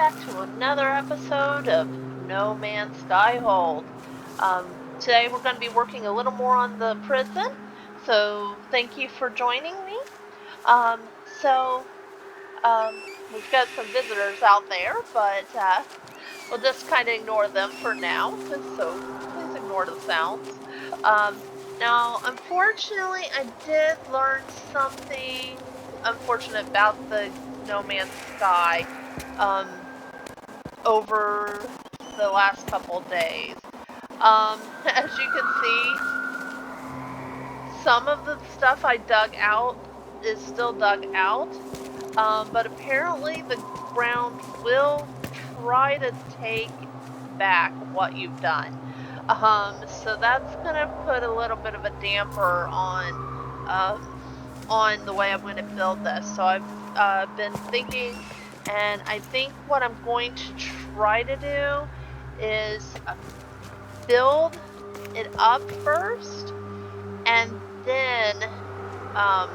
back to another episode of No Man's Skyhold. Today we're going to be working a little more on the prison, so thank you for joining me. Um, so, um, we've got some visitors out there, but we'll just kind of ignore them for now, so please ignore the sounds. Um, Now, unfortunately, I did learn something unfortunate about the No Man's Sky. Um, over the last couple days. As you can see, some of the stuff I dug out is still dug out, but apparently the ground will try to take back what you've done. So that's gonna put a little bit of a damper on the way I'm going to build this. So I've been thinking, and I think what I'm going to try to do is build it up first, and then um,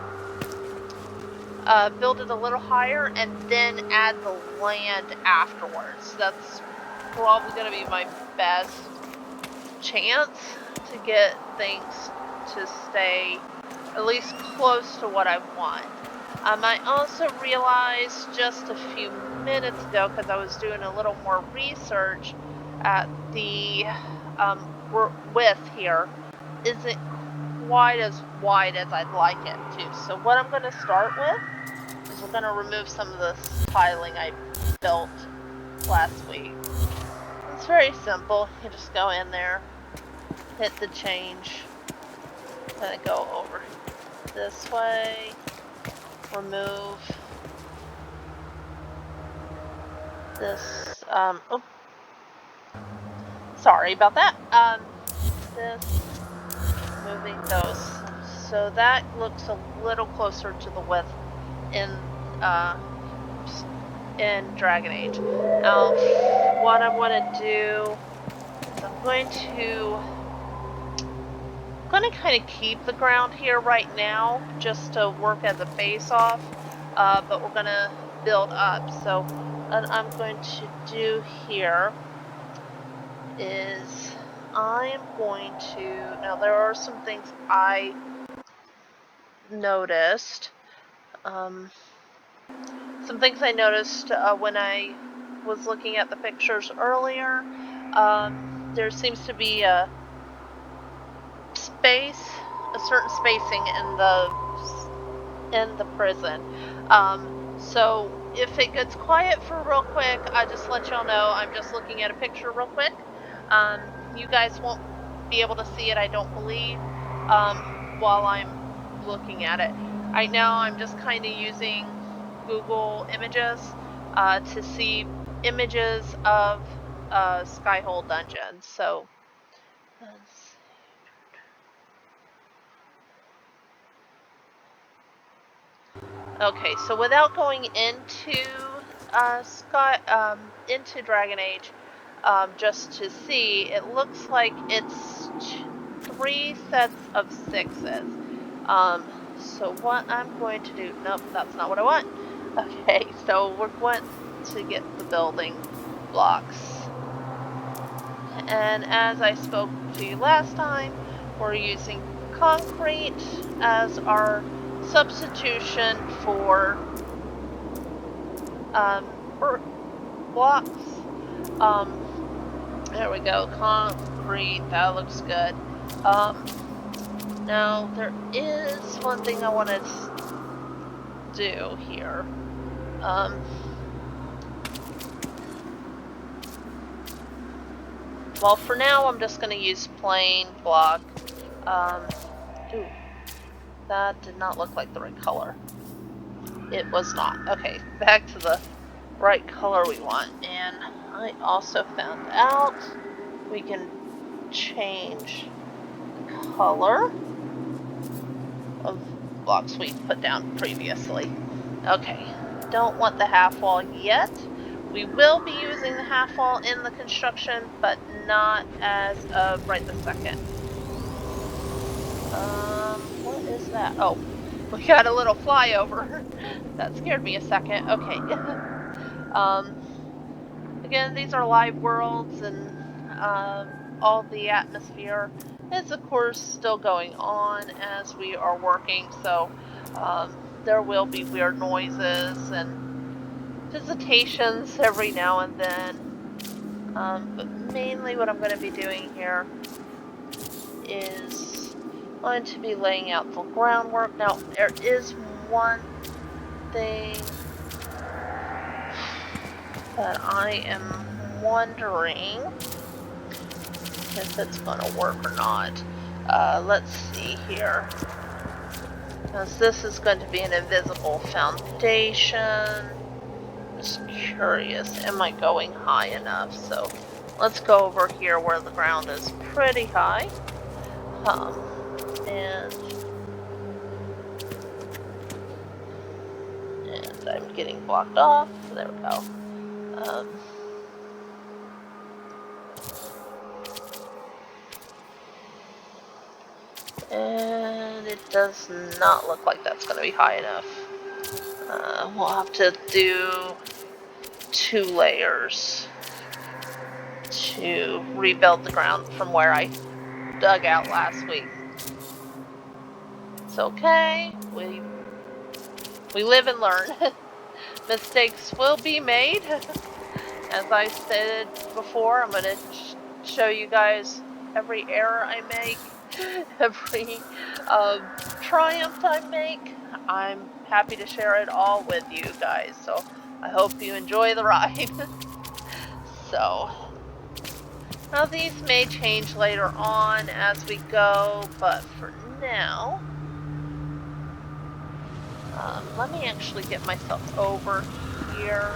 build it a little higher, and then add the land afterwards. That's probably going to be my best chance to get things to stay at least close to what I want. I also realized just a few minutes ago, because I was doing a little more research, at the width here isn't quite as wide as I'd like it to. So what I'm going to start with is we're going to remove some of this tiling I built last week. It's very simple. You just go in there, hit the change, then go over this way, remove this, oh, sorry about that, this, moving those, so that looks a little closer to the width in Dragon Age. Now, what I want to do is I'm going to kind of keep the ground here right now, just to work as a base off, but we're going to build up. So what I'm going to do here is I'm going to, now there are some things I noticed, when I was looking at the pictures earlier. There seems to be a certain spacing in the prison. So if it gets quiet for real quick, I just let y'all know I'm just looking at a picture real quick. You guys won't be able to see it, I don't believe, while I'm looking at it. Right now I'm just kind of using Google Images to see images of Skyhold dungeons. So okay, so without going into into Dragon Age, just to see, it looks like it's 3 sets of 6s. So what I'm going to do, nope, that's not what I want. Okay, so we're going to get the building blocks. And as I spoke to you last time, we're using concrete as our substitution for blocks. There we go, concrete, that looks good. Now there is one thing I want to do here. Well, for now I'm just going to use plain block. Ooh, that did not look like the right color. It was not. Okay, back to the right color we want. And I also found out we can change the color of blocks we put down previously. Okay, don't want the half wall yet. We will be using the half wall in the construction, but not as of right this second. What is that? Oh, we got a little flyover. That scared me a second. Okay. Again, these are live worlds, and all the atmosphere is, of course, still going on as we are working, so there will be weird noises and visitations every now and then. But mainly what I'm going to be doing here is going to be laying out the groundwork. Now, there is one thing that I am wondering if it's going to work or not. Let's see here. Because this is going to be an invisible foundation. Just curious, am I going high enough? So let's go over here where the ground is pretty high. And I'm getting blocked off. There we go. And it does not look like that's going to be high enough. We'll have to do 2 layers to rebuild the ground from where I dug out last week. It's okay. We live and learn. Mistakes will be made. As I said before, I'm going to show you guys every error I make, every triumph I make. I'm happy to share it all with you guys, so I hope you enjoy the ride. So, now these may change later on as we go, but for now, let me actually get myself over here.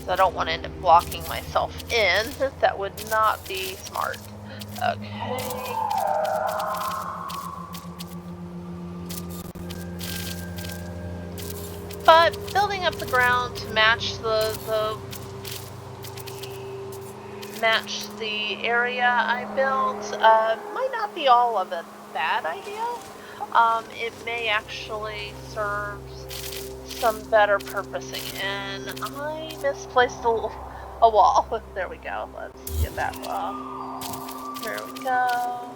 I don't want to end up blocking myself in. That would not be smart. Okay. But building up the ground to match the area I built might not be all of a bad idea. It may actually serve some better purposing, and I misplaced a wall. There we go. Let's get that off. There we go.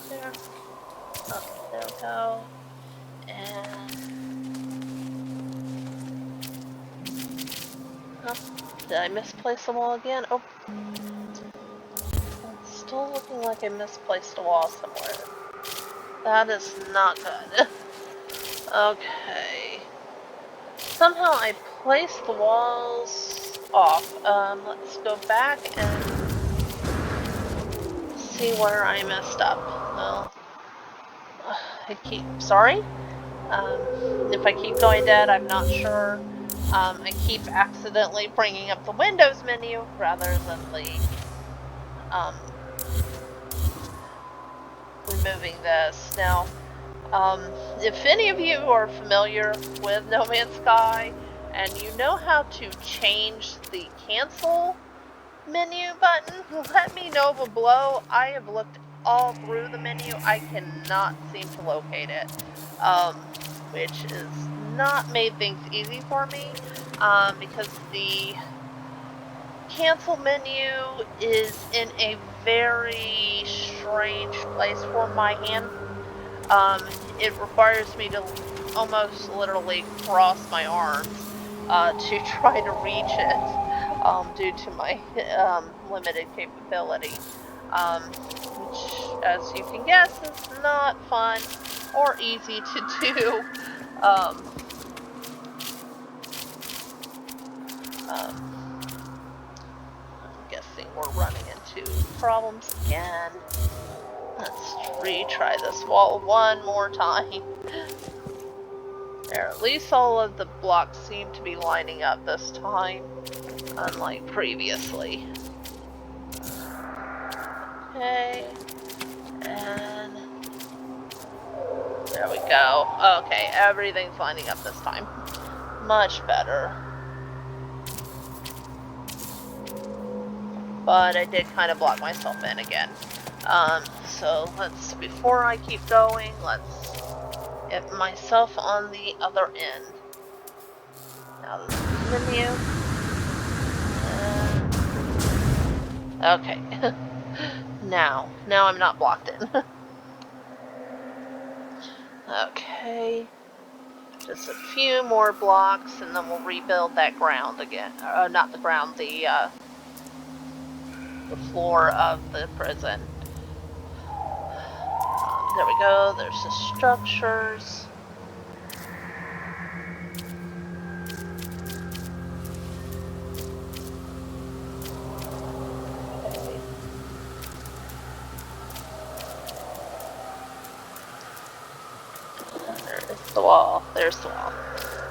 There. Oh, there we go. And oh, did I misplace the wall again? Oh, it's still looking like I misplaced a wall somewhere. That is not good. Okay. Somehow I placed the walls off. Let's go back and see where I messed up. Well, sorry. If I keep going dead, I'm not sure. I keep accidentally bringing up the Windows menu rather than the removing this. Now, if any of you are familiar with No Man's Sky and you know how to change the cancel menu button, let me know below. I have looked all through the menu. I cannot seem to locate it, which is not made things easy for me, because the cancel menu is in a very strange place for my hand. It requires me to almost literally cross my arms to try to reach it, due to my limited capability, which, as you can guess, is not fun or easy to do. I'm guessing we're running into problems again. Let's retry this wall one more time. There, at least all of the blocks seem to be lining up this time, unlike previously. Okay, and there we go. Okay, everything's lining up this time. Much better. But I did kind of block myself in again. So before I keep going, let's get myself on the other end. Now, menu. Okay. Now I'm not blocked in. Okay. Just a few more blocks and then we'll rebuild that ground again. Not the ground, the floor of the prison. There we go. There's the structures. Okay. There's the wall. There's the wall.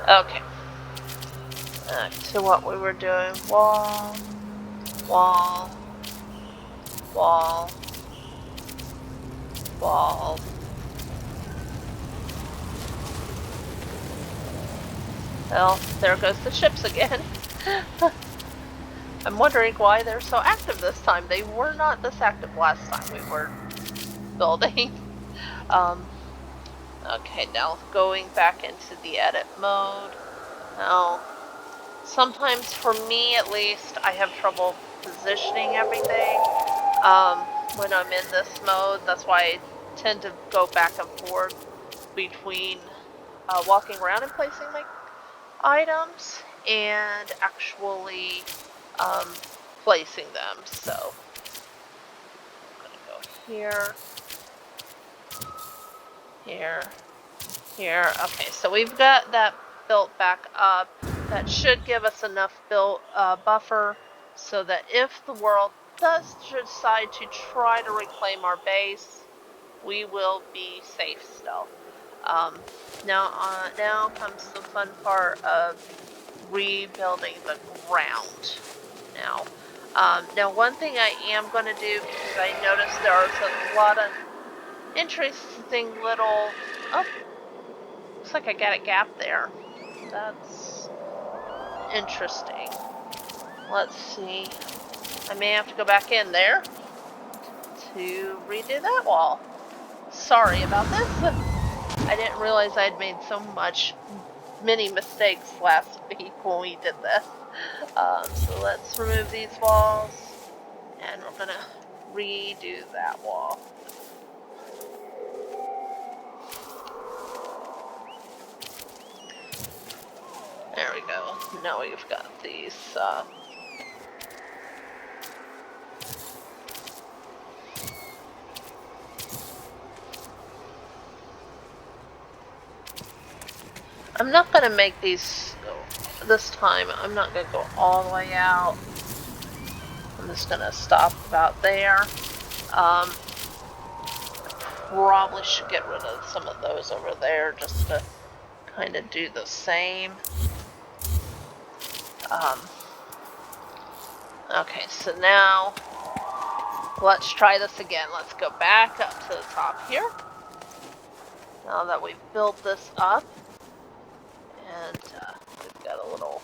Okay. Back to what we were doing. Wall. Wall. Wall. Wall. Well, there goes the ships again. I'm wondering why they're so active this time. They were not this active last time we were building. Okay, now going back into the edit mode. Now, sometimes for me at least, I have trouble positioning everything when I'm in this mode. That's why I tend to go back and forth between walking around and placing my items and actually placing them. So I'm gonna go here, here, here. Okay, so we've got that built back up. That should give us enough buffer so that if the world does decide to try to reclaim our base, we will be safe still. Now comes the fun part of rebuilding the ground. Now one thing I am going to do, because I noticed there are a lot of interesting little... Oh, looks like I got a gap there. That's interesting. Let's see. I may have to go back in there to redo that wall. Sorry about this. I didn't realize I'd made so many mistakes last week when we did this. So let's remove these walls, and we're gonna redo that wall. There we go. Now we've got these I'm not going to make these, this time, I'm not going to go all the way out. I'm just going to stop about there. Probably should get rid of some of those over there just to kind of do the same. Okay, so now let's try this again. Let's go back up to the top here. Now that we've built this up, and we've got a little,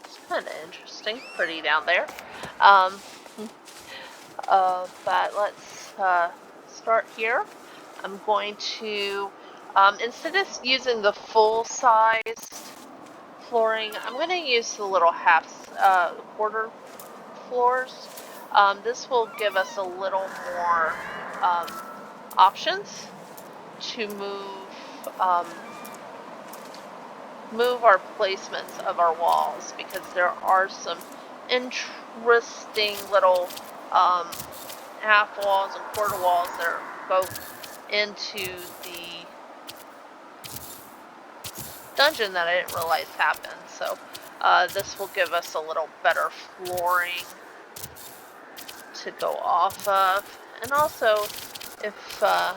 it's kind of interesting, pretty down there. But let's start here. I'm going to, instead of using the full-sized flooring, I'm going to use the little quarter floors. This will give us a little more options to move our placements of our walls, because there are some interesting little half walls and quarter walls that go into the dungeon that I didn't realize happened. So this will give us a little better flooring to go off of. And also, if I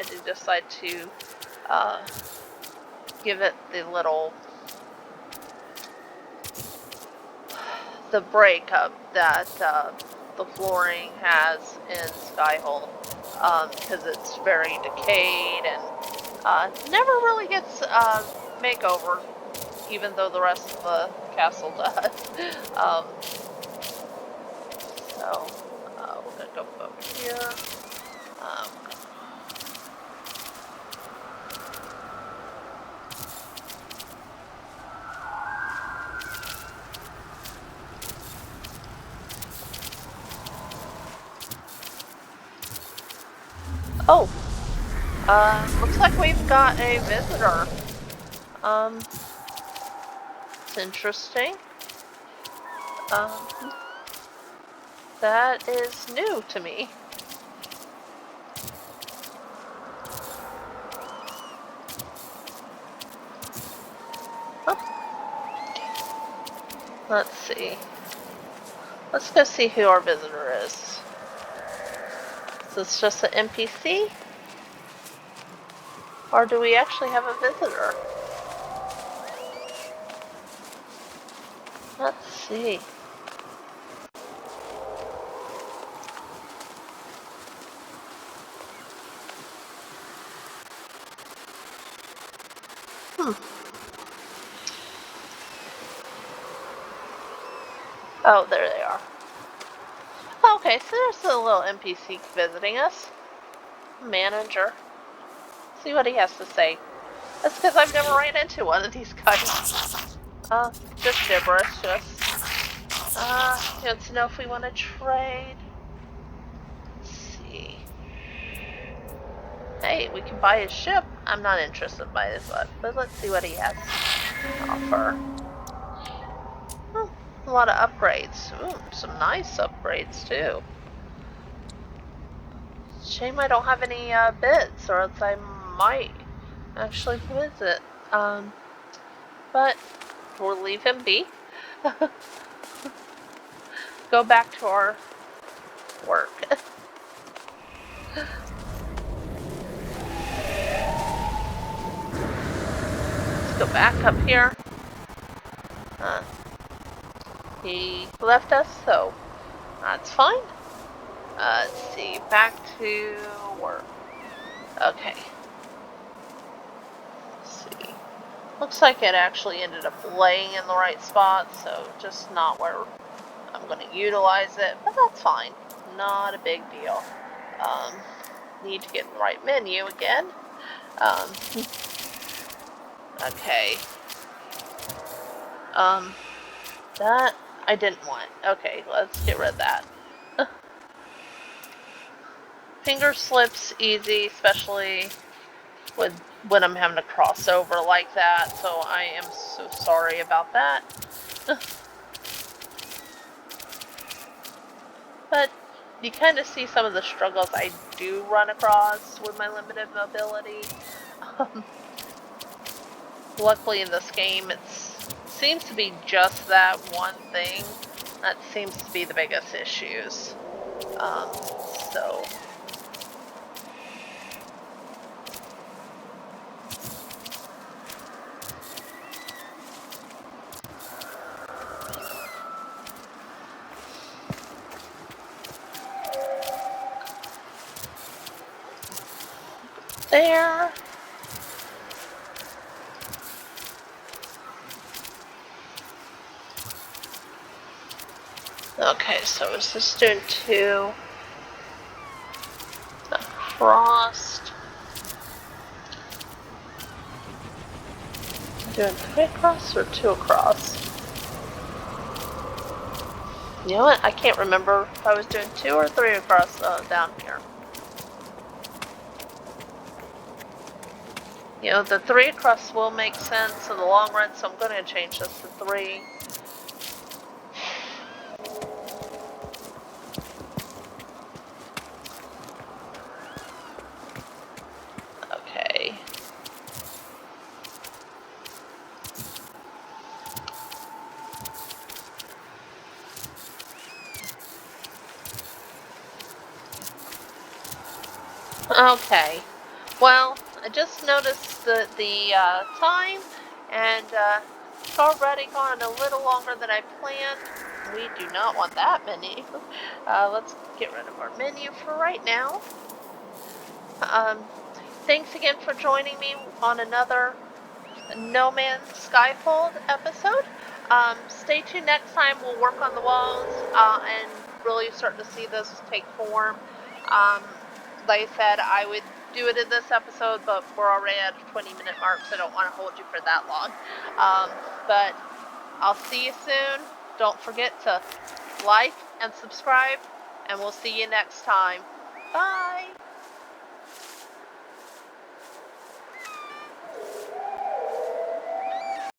do decide to give it the breakup that the flooring has in Skyhold, because it's very decayed and never really gets makeover, even though the rest of the castle does. So we're gonna go over here. Oh, looks like we've got a visitor. It's interesting. That is new to me. Huh. Let's see. Let's go see who our visitor is. Is this just an NPC? Or do we actually have a visitor? Let's see. Oh, there they are. Okay, so there's a little NPC visiting us. Manager. See what he has to say. That's because I've never ran into one of these guys. Just gibberish, he wants to know if we want to trade. Let's see. Hey, we can buy his ship. I'm not interested in buying this one, but let's see what he has to offer. A lot of upgrades. Ooh, some nice upgrades too. Shame I don't have any bits, or else I might actually visit. But we'll leave him be. Go back to our work. Let's go back up here. He left us, so that's fine. Let's see, back to work. Okay. Let's see. Looks like it actually ended up laying in the right spot, so just not where I'm going to utilize it, but that's fine. Not a big deal. Need to get in the right menu again. Okay. That I didn't want. Okay, let's get rid of that. Finger slips easy, especially when I'm having to cross over like that, so I am so sorry about that. But you kind of see some of the struggles I do run across with my limited mobility. Luckily in this game, it seems to be just that one thing that seems to be the biggest issues. So there. Okay, so is this doing 2 across? Doing 3 across or 2 across? You know what? I can't remember if I was doing 2 or 3 across down here. You know, the 3 across will make sense in the long run, so I'm going to change this to 3. Okay. Okay. Well, I just noticed the time, and it's already gone a little longer than I planned. We do not want that many. Let's get rid of our menu for right now. Thanks again for joining me on another No Man's Skyhold episode. Stay tuned next time. We'll work on the walls and really start to see this take form. Like I said, I would do it in this episode, but we're already at a 20-minute mark, so I don't want to hold you for that long. But I'll see you soon. Don't forget to like and subscribe, and we'll see you next time. Bye!